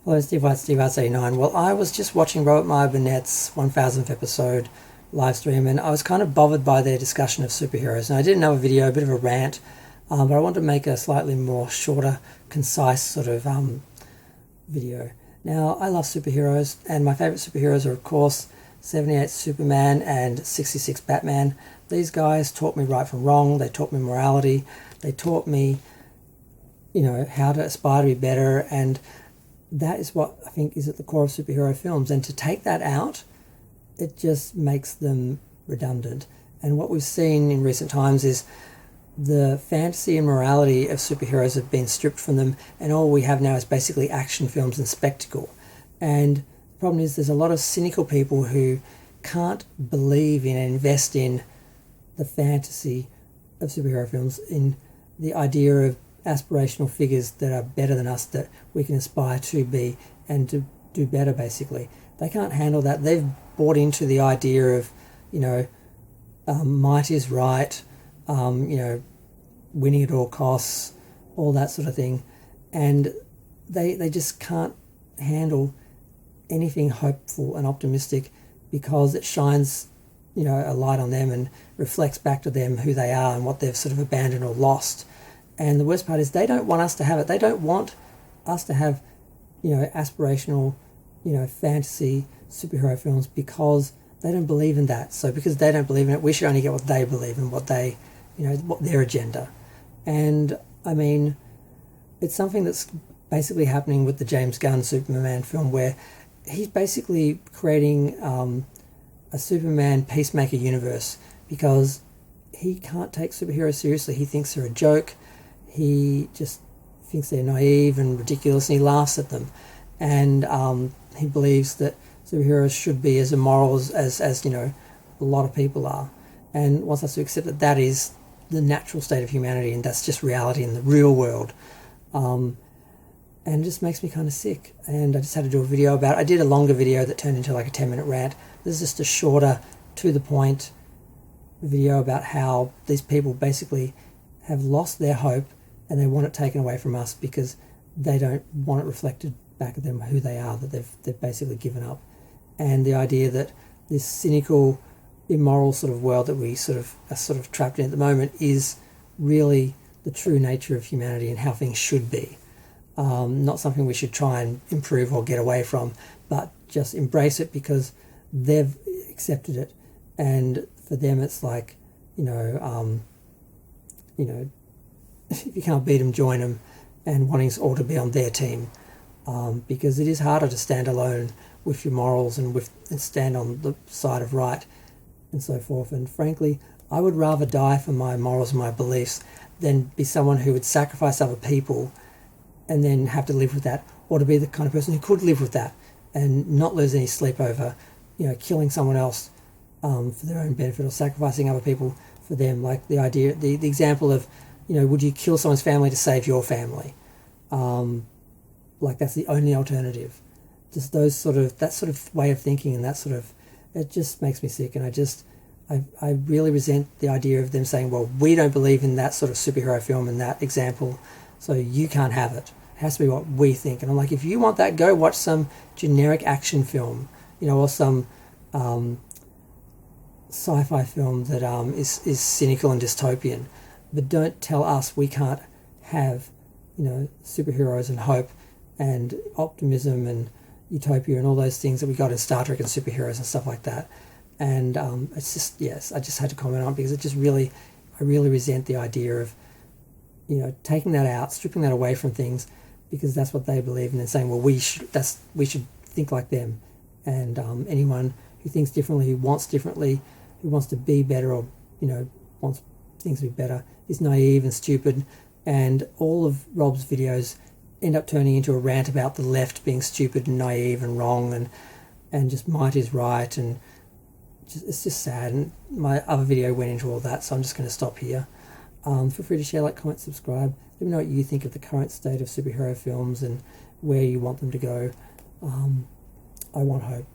Hello, Steve White, Steve Arts 89. Well, I was just watching Robert Meyer Burnet's 1000th episode live stream, and I was kind of bothered by their discussion of superheroes. And I did another video, a bit of a rant, but I wanted to make a slightly more shorter, concise sort of video. Now, I love superheroes, and my favourite superheroes are, of course, 78 Superman and 66 Batman. These guys taught me right from wrong. They taught me morality. They taught me, how to aspire to be better, and that is what I think is at the core of superhero films. And to take that out, it just makes them redundant. And what we've seen in recent times is the fantasy and morality of superheroes have been stripped from them, and all we have now is basically action films and spectacle. And the problem is there's a lot of cynical people who can't believe in and invest in the fantasy of superhero films, in the idea of aspirational figures that are better than us, that we can aspire to be and to do better, basically. They can't handle that. They've bought into the idea of, might is right, winning at all costs, all that sort of thing. And they just can't handle anything hopeful and optimistic, because it shines, a light on them and reflects back to them who they are and what they've sort of abandoned or lost. And the worst part is they don't want us to have it. They don't want us to have, aspirational, fantasy superhero films, because they don't believe in that. So because they don't believe in it, we should only get what they believe in, what they, what their agenda. And I mean, it's something that's basically happening with the James Gunn Superman film, where he's basically creating a Superman peacemaker universe, because he can't take superheroes seriously. He thinks they're a joke. He just thinks they're naive and ridiculous, and he laughs at them. And he believes that superheroes should be as immoral as a lot of people are, and wants us to accept that that is the natural state of humanity, and that's just reality in the real world. And it just makes me kind of sick. And I just had to do a video about it. I did a longer video that turned into like a 10-minute rant. This is just a shorter, to the point video about how these people basically have lost their hope, and they want it taken away from us because they don't want it reflected back at them who they are, that they've basically given up. And the idea that this cynical, immoral sort of world that we are sort of trapped in at the moment is really the true nature of humanity and how things should be. Not something we should try and improve or get away from, but just embrace it because they've accepted it. And for them it's like, if you can't beat them, join them, and wanting us all to be on their team, because it is harder to stand alone with your morals and stand on the side of right and so forth. And frankly, I would rather die for my morals and my beliefs than be someone who would sacrifice other people and then have to live with that, or to be the kind of person who could live with that and not lose any sleep over, killing someone else for their own benefit, or sacrificing other people for them. Like the idea, the example of, would you kill someone's family to save your family? Like that's the only alternative. Just that sort of way of thinking, and it just makes me sick. And I really resent the idea of them saying, well, we don't believe in that sort of superhero film and that example, so you can't have it. It has to be what we think. And I'm like, if you want that, go watch some generic action film, or some sci-fi film that is cynical and dystopian. But don't tell us we can't have, superheroes and hope and optimism and utopia and all those things that we got in Star Trek and superheroes and stuff like that. And it's just, yes, I just had to comment on it, because I really resent the idea of, taking that out, stripping that away from things, because that's what they believe in, and saying, well, we should think like them. And anyone who thinks differently, who wants to be better, or wants things to be better, is naive and stupid. And all of Rob's videos end up turning into a rant about the left being stupid and naive and wrong, and just might is right, and it's just sad. And my other video went into all that, so I'm just going to stop here. Feel free to share, like, comment, subscribe. Let me know what you think of the current state of superhero films and where you want them to go. I want hope.